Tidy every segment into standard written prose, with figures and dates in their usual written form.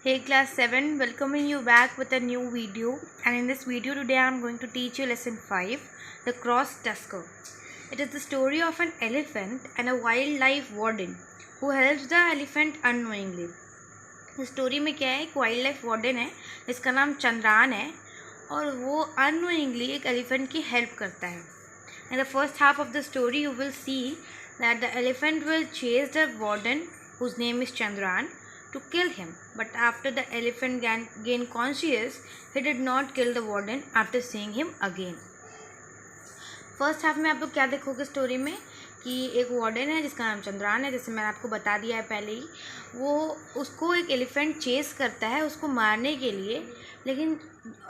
Hey class 7, welcoming you back with a new video, and in this video today I am going to teach you lesson 5, The Cross Tusker. It is the story of an elephant and a wildlife warden who helps the elephant unknowingly. इस story में क्या है, एक wild life warden है जिसका नाम चंद्रान है और वो अननोइंगली एक एलिफेंट की हेल्प करता है. In the first half of the story you will see that the elephant will chase the warden whose name is Chandran to kill him, but after the elephant gained conscious, he did not kill the warden after seeing him again. First half में आप लोग क्या देखोगे story में कि एक warden है जिसका नाम चंद्रान है, जैसे मैंने आपको बता दिया है पहले ही. वो उसको एक एलिफेंट चेस करता है उसको मारने के लिए, लेकिन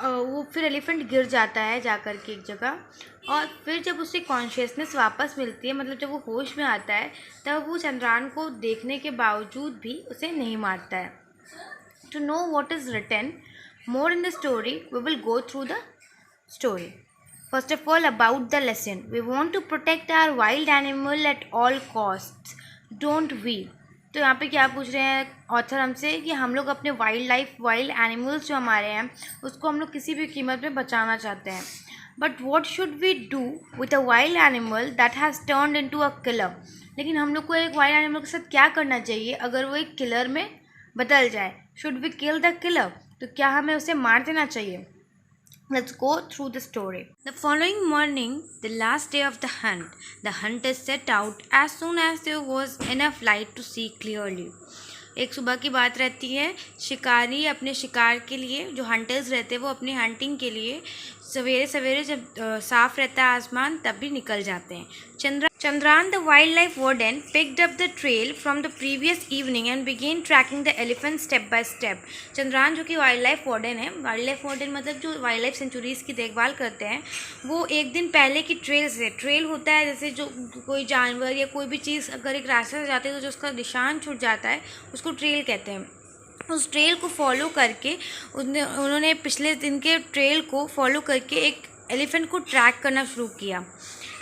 वो फिर एलिफेंट गिर जाता है जाकर के एक जगह, और फिर जब उसे कॉन्शियसनेस वापस मिलती है, मतलब जब वो होश में आता है, तब वो चंद्रान को देखने के बावजूद भी उसे नहीं मारता है. To know what is written more in the story we will go through the story. First of all, about the lesson. We want to protect our wild animal at all costs, don't we? तो यहाँ पे क्या पूछ रहे हैं author हमसे कि हम लोग अपने वाइल्ड एनिमल्स जो हमारे हैं उसको हम लोग किसी भी कीमत में बचाना चाहते हैं. But what should we do with a wild animal that has turned into a killer. लेकिन हम लोग को एक वाइल्ड एनिमल के साथ क्या करना चाहिए अगर वो एक किलर में बदल जाए. Should we kill the killer, तो क्या हमें उसे मार देना चाहिए. Let's go through the story. The following morning, the last day of the hunters set out as soon as there was enough light to see clearly. एक सुबह की बात रहती है. शिकारी अपने शिकार के लिए, जो हंटर्स रहते हैं वो अपनी हंटिंग के लिए सवेरे सवेरे जब साफ़ रहता है आसमान तब भी निकल जाते हैं. Chandran, the wildlife warden, picked up the trail from the previous evening and began tracking the elephant step by step. Chandran जो कि वाइल्ड लाइफ वार्डन है, वाइल्ड लाइफ वार्डन मतलब जो वाइल्ड लाइफ सेंचुरीज़ की देखभाल करते हैं, वो एक दिन पहले की ट्रेल होता है, जैसे जो कोई जानवर या कोई भी चीज़ अगर एक रास्ते से जाती है तो जो उसका निशान छूट जाता है उसको ट्रेल कहते हैं. उस ट्रेल को फॉलो करके उन्होंने पिछले दिन के ट्रेल को फॉलो करके एक एलिफेंट को ट्रैक करना शुरू किया.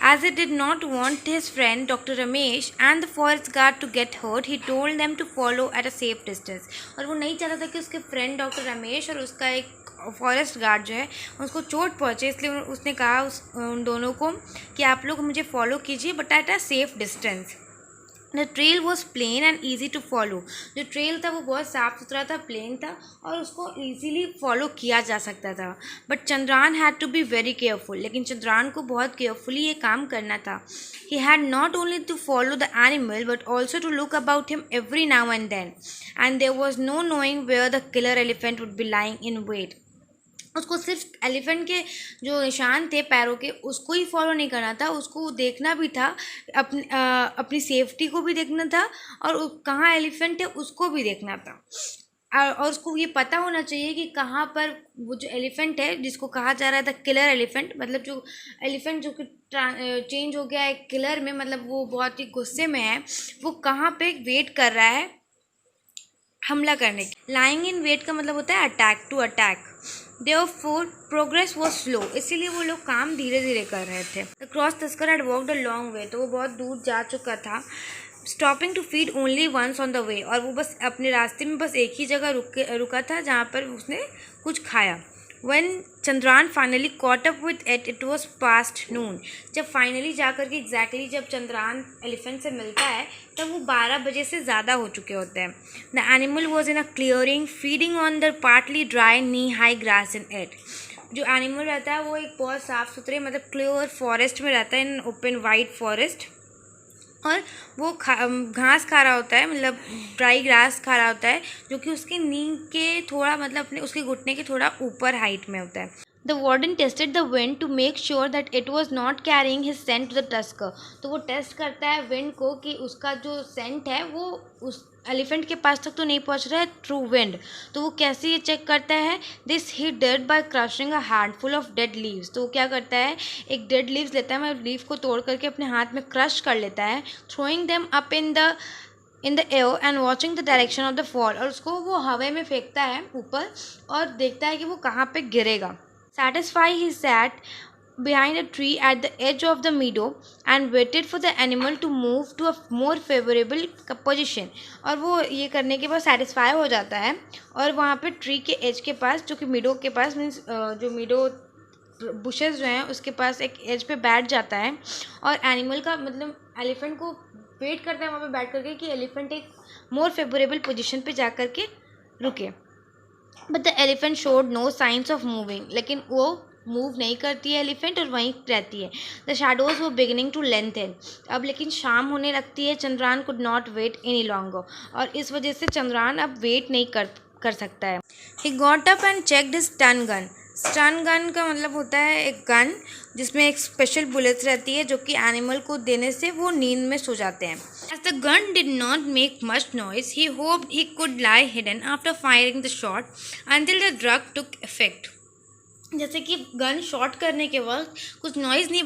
As he did not want his friend Dr. Ramesh and the forest guard to get hurt, he told them to follow at a safe distance. और वो नहीं चाहता था कि उसके फ्रेंड डॉक्टर रमेश और उसका एक फॉरेस्ट गार्ड जो है उसको चोट पहुँचे, इसलिए उसने कहा उन दोनों को कि आप लोग मुझे फॉलो कीजिए but at a safe distance. The trail was plain and easy to follow. जो ट्रेल था वो बहुत साफ़ सुथरा था, प्लेन था और उसको ईजीली फॉलो किया जा सकता था. But Chandran had to be very careful. लेकिन चंद्रान को बहुत केयरफुली ये काम करना था. He had not only to follow the animal but also to look about him every now and then, and there was no knowing where the killer elephant would be lying in wait. उसको सिर्फ elephant के जो निशान थे पैरों के उसको ही follow नहीं करना था, उसको देखना भी था, अपनी सेफ्टी को भी देखना था और कहाँ एलिफेंट है उसको भी देखना था. और उसको ये पता होना चाहिए कि कहाँ पर वो जो एलिफेंट है जिसको कहा जा रहा था किलर एलिफेंट, मतलब जो एलिफेंट जो कि चेंज हो गया है किलर में, मतलब वो बहुत ही गुस्से में है, वो कहाँ पे वेट कर रहा है हमला करने की. लाइंग इन वेट का मतलब होता है attack, to attack. Therefore, progress was slow. इसीलिए वो लोग काम धीरे धीरे कर रहे थे. The cross tusker had walked a long way. तो वो बहुत दूर जा चुका था. Stopping to feed only once on the way. और वो बस अपने रास्ते में बस एक ही जगह रुका था जहाँ पर उसने कुछ खाया. When Chandran finally caught up with it, it was past noon. जब फाइनली जाकर के एग्जैक्टली जब चंद्रान एलिफेंट से मिलता है तब वो 12 बजे से ज़्यादा हो चुके होते हैं. The animal was in a clearing, feeding on the partly dry knee-high grass in it. जो एनिमल रहता है वो एक बहुत साफ़ सुथरे मतलब क्लियर फॉरेस्ट में रहता है, इन ओपन वाइड फॉरेस्ट, और वो घास खा रहा होता है, मतलब ड्राई ग्रास खा रहा होता है जो कि उसके नी के थोड़ा मतलब अपने उसके घुटने के थोड़ा ऊपर हाइट में होता है. The warden tested the wind to make sure that it was not carrying his scent to the tusker. तो वो टेस्ट करता है विंड को कि उसका जो सेंट है वो उस एलिफेंट के पास तक तो नहीं पहुंच रहा है थ्रू विंड. तो वो कैसे ये चेक करता है. This he did bye crushing a handful of dead leaves. तो वो क्या करता है, एक डेड लीव्स लेता है, मतलब लीव को तोड़ करके अपने हाथ में क्रश कर लेता है, throwing them up in the air and watching the direction of the fall. और उसको वो हवा में फेंकता है ऊपर और देखता है कि वो कहाँ पे गिरेगा. Satisfied, he sat behind a tree at the edge of the meadow and waited for the animal to move to a more favorable position. और वो ये करने के बाद satisfy हो जाता है और वहाँ पे ट्री के एज के पास, जो कि मीडो के पास मीन्स जो मीडो बुशेस जो हैं उसके पास एक एज पे बैठ जाता है और एनिमल का मतलब एलिफेंट को वेट करता है वहाँ पे बैठ करके कि एलिफेंट एक मोर फेवरेबल पोजीशन पे जा कर के रुके. But the elephant showed no signs of moving, लेकिन वो मूव नहीं करती है एलिफेंट और वहीं रहती है. The shadows were beginning to lengthen. अब लेकिन शाम होने लगती है. Chandran could not wait any longer, और इस वजह से चंद्रान अब वेट नहीं कर सकता है. He got up and checked his stun gun. Stun gun का मतलब होता है एक गन जिसमें एक स्पेशल बुलेट्स रहती है जो कि एनिमल को देने से वो नींद में सो जाते हैं. As the gun did not make much noise, he hoped he could lie hidden after firing the shot until the drug took effect. जैसे कि गन शॉट करने के वक्त कुछ नॉइज़ नहीं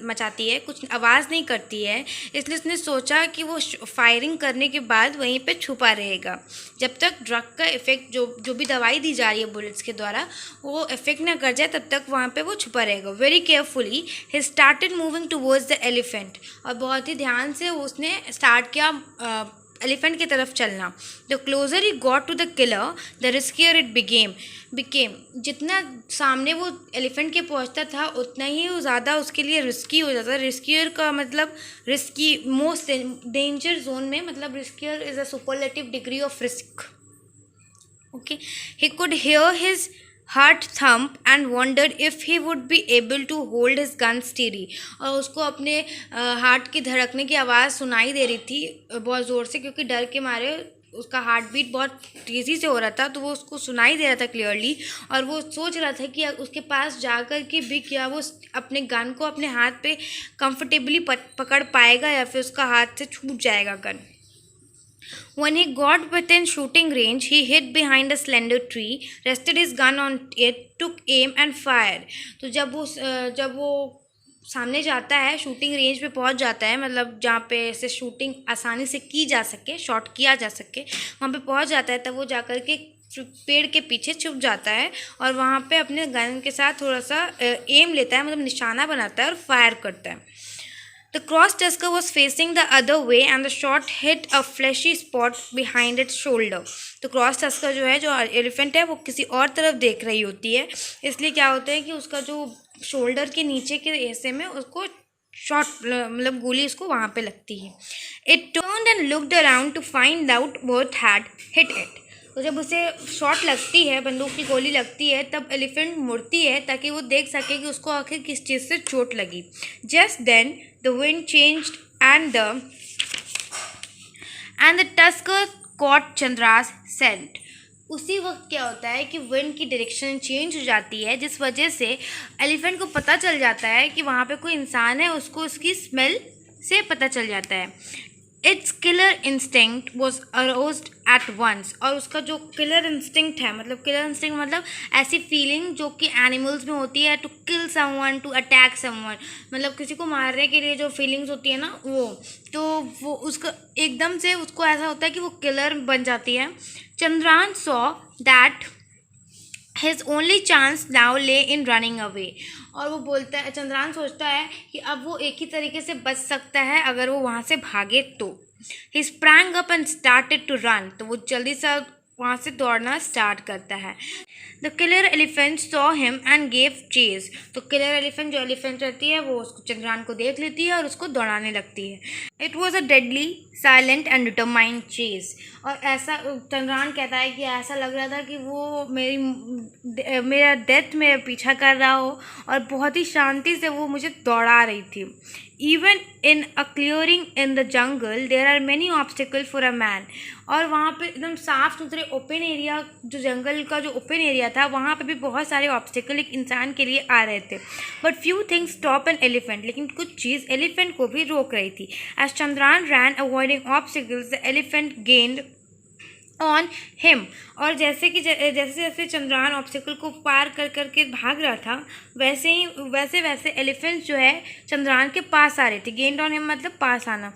मचाती है, कुछ आवाज़ नहीं करती है, इसलिए उसने सोचा कि वो फायरिंग करने के बाद वहीं पे छुपा रहेगा जब तक ड्रग का इफ़ेक्ट, जो भी दवाई दी जा रही है बुलेट्स के द्वारा, वो इफ़ेक्ट ना कर जाए तब तक वहाँ पे वो छुपा रहेगा. Very carefully he started moving towards the elephant. और बहुत ही ध्यान से उसने स्टार्ट किया एलिफेंट की तरफ चलना. The closer he got to the killer the riskier it became. जितना सामने वो एलिफेंट के पहुंचता था उतना ही वो ज़्यादा उसके लिए रिस्की हो जाता. रिस्कियर का मतलब रिस्की, मोस्ट डेंजर जोन में, मतलब riskier is a superlative degree of risk. Okay. He could hear his heart thump and wondered if he would be able to hold his gun steady. और उसको अपने heart की धड़कने की आवाज़ सुनाई दे रही थी बहुत ज़ोर से, क्योंकि डर के मारे उसका हार्ट बीट बहुत तेज़ी से हो रहा था, तो वो उसको सुनाई दे रहा था क्लियरली. और वो सोच रहा था कि उसके पास जाकर के भी क्या वो अपने गन को अपने हाथ पे कंफर्टेबली पकड़ पाएगा या फिर उसका हाथ से छूट जाएगा gun. When he got within shooting range, he hid behind a slender tree, rested his gun on it, took aim and fired. तो जब वो सामने जाता है, शूटिंग रेंज पे पहुंच जाता है, मतलब जहाँ पे ऐसे शूटिंग आसानी से की जा सके, शॉट किया जा सके, वहाँ पे पहुंच जाता है, तब वो जाकर के पेड़ के पीछे छुप जाता है और वहाँ पे अपने गन के साथ थोड़ा सा एम लेता है, मतलब निशाना बनाता है और फायर करता है. The cross tusker was facing the other way and the shot hit a fleshy spot behind its shoulder. तो क्रॉस टस्कर जो है, जो एलिफेंट है, वो किसी और तरफ देख रही होती है, इसलिए क्या होता है कि उसका जो शोल्डर के नीचे के हिस्से में उसको शॉट, मतलब गोली उसको वहाँ पे लगती है. It turned and looked around to find out what had hit it. तो जब उसे शॉट लगती है, बंदूक की गोली लगती है, तब एलिफेंट मुड़ती है ताकि वो देख सके कि उसको आखिर किस चीज़ से चोट लगी. Just then the wind changed and the tusker caught Chandra's scent. उसी वक्त क्या होता है कि विंड की डायरेक्शन चेंज हो जाती है, जिस वजह से एलिफेंट को पता चल जाता है कि वहाँ पे कोई इंसान है. उसको उसकी स्मेल से पता चल जाता है. It's killer instinct was aroused at once. और उसका जो किलर इंस्टिंक्ट है, मतलब किलर इंस्टिंक्ट मतलब ऐसी फीलिंग जो कि एनिमल्स में होती है, to kill someone, to attack someone, मतलब किसी को मारने के लिए जो फीलिंग्स होती है ना, वो उसका एकदम से उसको ऐसा होता है कि वो किलर बन जाती है. Chandran saw that his only chance now ले इन रनिंग अवे. और वो बोलता है, चंद्रान सोचता है कि अब वो एक ही तरीके से बच सकता है अगर वो वहाँ से भागे तो. He sprang up and started to run. तो वो जल्दी से वहाँ से दौड़ना स्टार्ट करता है. The killer elephant saw him and gave chase. तो किलर एलिफेंट, जो एलिफेंट रहती है, वो उसको चंद्रान को देख लेती है और उसको दौड़ाने लगती है. It was a deadly silent and determined chase. और ऐसा चंद्रान कहता है कि ऐसा लग रहा था कि वो मेरा डेथ मेरा पीछा कर रहा हो और बहुत ही शांति से वो मुझे दौड़ा रही थी. Even in a clearing in the jungle, there are many obstacles for a man. और वहाँ पे एकदम साफ सुथरे ओपन एरिया, जो जंगल का जो ओपन एरिया था, वहाँ पे भी बहुत सारे ऑब्स्टिकल एक इंसान के लिए आ रहे थे. But few things stop an elephant. लेकिन कुछ चीज़ एलिफेंट को भी रोक रही थी. As Chandran ran avoiding obstacles, the elephant gained on him. और जैसे जैसे चंद्रान ऑब्स्टिकल को पार कर करके भाग रहा था, वैसे एलिफेंट्स जो है चंद्रान के पास आ रहे थे. गेन्ड ऑन हिम मतलब पास आना.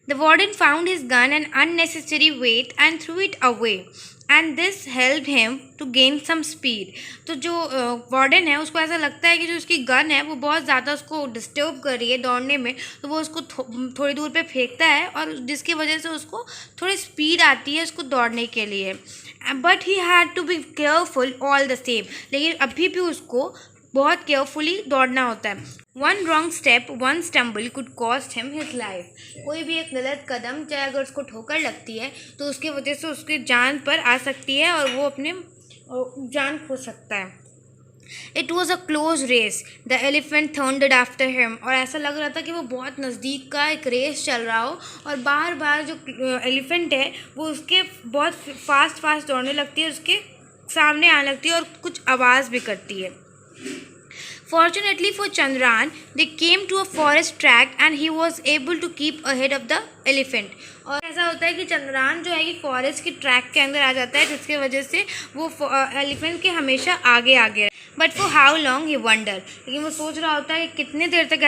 The warden found his gun an unnecessary weight and threw it away. And this helped him to gain some speed. तो जो वार्डन है उसको ऐसा लगता है कि जो उसकी गन है वो बहुत ज़्यादा उसको डिस्टर्ब कर रही है दौड़ने में, तो वो उसको थोड़ी दूर पे फेंकता है और जिसकी वजह से उसको थोड़ी स्पीड आती है उसको दौड़ने के लिए. But he had to be careful all the same. लेकिन अभी भी उसको बहुत केयरफुली दौड़ना होता है. One wrong step, one stumble could cost him his life. कोई भी एक गलत कदम, चाहे अगर उसको ठोकर लगती है तो उसकी वजह से उसकी जान पर आ सकती है और वो अपने जान खो सकता है. It was a close race. The elephant turned after him. और ऐसा लग रहा था कि वो बहुत नज़दीक का एक रेस चल रहा हो और बार बार जो एलिफेंट है वो उसके बहुत फास्ट दौड़ने लगती है, उसके सामने आने लगती है और कुछ आवाज़ भी करती है. Fortunately for Chandran, they came to a forest track and he was able to keep ahead of the elephant. और ऐसा होता है कि चंद्रान जो है कि फॉरेस्ट की ट्रैक के अंदर आ जाता है, जिसकी वजह से वो एलिफेंट के हमेशा आगे. But for how long he wonder. लेकिन वो सोच रहा होता है कि कितने देर तक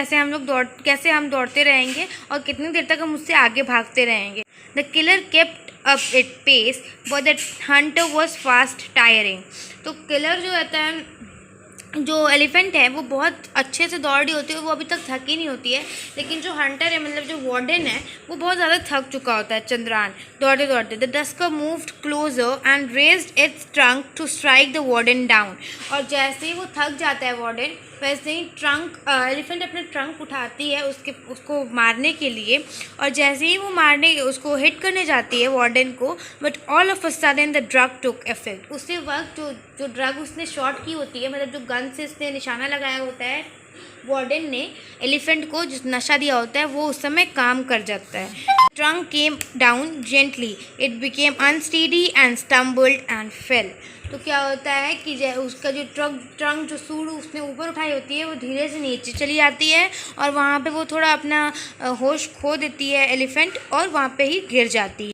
कैसे हम दौड़ते रहेंगे और कितनी देर तक हम उससे आगे भागते रहेंगे. The killer kept up it pace but the hunter was fast tiring. तो किलर जो रहता है, जो एलिफेंट है वो बहुत अच्छे से दौड़ रही होती है, वो अभी तक थकी नहीं होती है. लेकिन जो हंटर है, मतलब जो वार्डन है, वो बहुत ज़्यादा थक चुका होता है. चंद्रान दौड़ते. The tusker moved closer and raised its trunk to strike the warden down. और जैसे ही वो थक जाता है वार्डन, वैसे ही एलिफेंट अपने ट्रंक उठाती है उसको मारने के लिए. और जैसे ही वो उसको हिट करने जाती है वार्डन को, but all of a sudden the drug took effect. उसी वक्त जो ड्रग उसने शॉट की होती है, मतलब जो गन से उसने निशाना लगाया होता है वार्डन ने एलिफेंट को, जो नशा दिया होता है, वो उस समय काम कर जाता है. Trunk came down gently. It became unsteady and stumbled and fail. तो क्या होता है कि उसका जो ट्रंक जो सूंड उसने ऊपर उठाई होती है वो धीरे से नीचे चली जाती है और वहाँ पे वो थोड़ा अपना होश खो देती है एलिफेंट और वहाँ पे ही गिर जाती है.